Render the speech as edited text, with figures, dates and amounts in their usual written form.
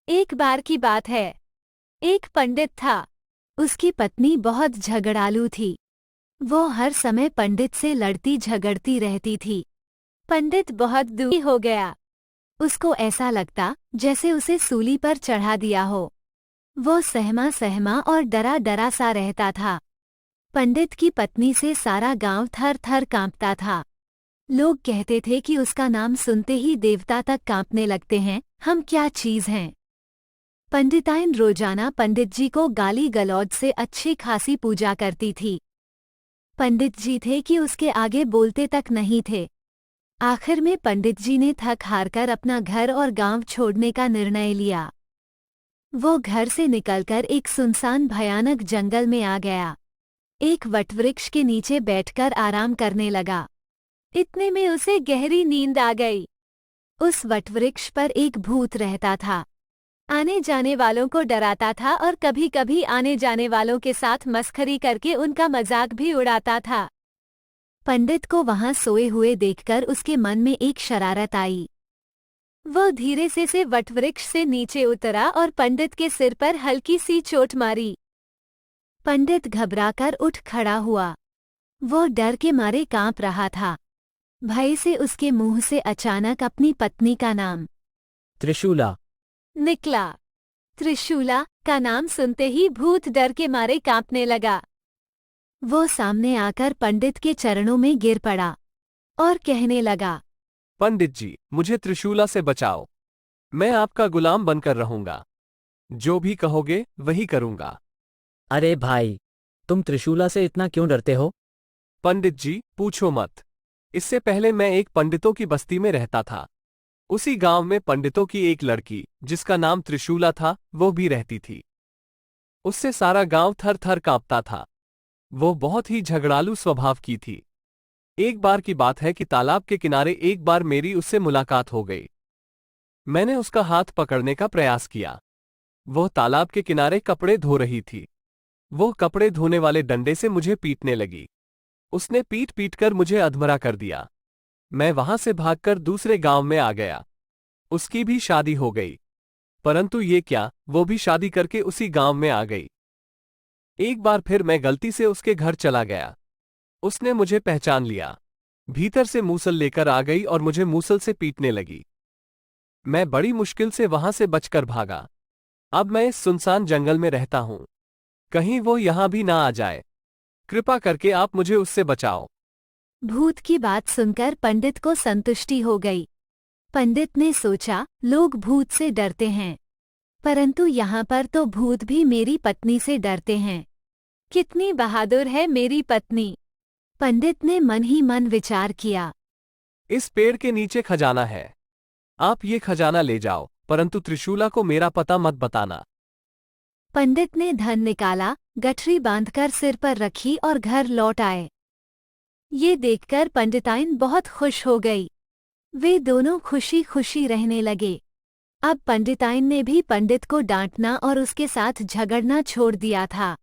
एक बार की बात है। एक पंडित था। उसकी पत्नी बहुत झगड़ालू थी। वो हर समय पंडित से लड़ती झगड़ती रहती थी। पंडित बहुत दुखी हो गया। उसको ऐसा लगता जैसे उसे सूली पर चढ़ा दिया हो। वो सहमा सहमा और डरा डरा सा रहता था। पंडित की पत्नी से सारा गांव थर थर कांपता था। लोग कहते थे कि उसका नाम सुनते ही देवता तक कांपने लगते हैं। हम क्या चीज हैं। पंडिताइन रोजाना पंडित जी को गाली गलौज से अच्छी खासी पूजा करती थी। पंडित जी थे कि उसके आगे बोलते तक नहीं थे। आखिर में पंडित जी ने थक हारकर अपना घर और गांव छोड़ने का निर्णय लिया। वो घर से निकलकर एक सुनसान भयानक जंगल में आ गया। एक वटवृक्ष के नीचे बैठकर आराम करने लगा। इतने में उसे गहरी नींद आ गई। उस वटवृक्ष पर एक भूत रहता था। आने जाने वालों को डराता था और कभी कभी आने जाने वालों के साथ मस्खरी करके उनका मजाक भी उड़ाता था। पंडित को वहां सोए हुए देखकर उसके मन में एक शरारत आई। वो धीरे से वटवृक्ष से नीचे उतरा और पंडित के सिर पर हल्की सी चोट मारी। पंडित घबराकर उठ खड़ा हुआ। वो डर के मारे कांप रहा था। भय से उसके मुंह से अचानक अपनी पत्नी का नाम त्रिशूला निकला। त्रिशूला का नाम सुनते ही भूत डर के मारे कांपने लगा। वो सामने आकर पंडित के चरणों में गिर पड़ा और कहने लगा, पंडित जी, मुझे त्रिशूला से बचाओ। मैं आपका गुलाम बनकर रहूंगा। जो भी कहोगे वही करूंगा। अरे भाई, तुम त्रिशूला से इतना क्यों डरते हो? पंडित जी, पूछो मत। इससे पहले मैं एक पंडितों की बस्ती में रहता था। उसी गांव में पंडितों की एक लड़की, जिसका नाम त्रिशूला था, वो भी रहती थी। उससे सारा गांव थर थर कांपता था। वो बहुत ही झगड़ालू स्वभाव की थी। एक बार की बात है कि तालाब के किनारे एक बार मेरी उससे मुलाकात हो गई। मैंने उसका हाथ पकड़ने का प्रयास किया। वो तालाब के किनारे कपड़े धो रही थी। वो कपड़े धोने वाले डंडे से मुझे पीटने लगी। उसने पीट पीट कर मुझे अधमरा कर दिया। मैं वहां से भागकर दूसरे गांव में आ गया। उसकी भी शादी हो गई। परंतु ये क्या, वो भी शादी करके उसी गांव में आ गई। एक बार फिर मैं गलती से उसके घर चला गया। उसने मुझे पहचान लिया। भीतर से मूसल लेकर आ गई और मुझे मूसल से पीटने लगी। मैं बड़ी मुश्किल से वहां से बचकर भागा। अब मैं इस सुनसान जंगल में रहता हूं। कहीं वो यहां भी ना आ जाए। कृपा करके आप मुझे उससे बचाओ। भूत की बात सुनकर पंडित को संतुष्टि हो गई। पंडित ने सोचा, लोग भूत से डरते हैं, परंतु यहाँ पर तो भूत भी मेरी पत्नी से डरते हैं। कितनी बहादुर है मेरी पत्नी। पंडित ने मन ही मन विचार किया। इस पेड़ के नीचे खजाना है। आप ये खजाना ले जाओ, परंतु त्रिशूला को मेरा पता मत बताना। पंडित ने धन निकाला, गठरी बांधकर सिर पर रखी और घर लौट आए। ये देखकर पंडिताइन बहुत खुश हो गई। वे दोनों खुशी खुशी रहने लगे। अब पंडिताइन ने भी पंडित को डांटना और उसके साथ झगड़ना छोड़ दिया था।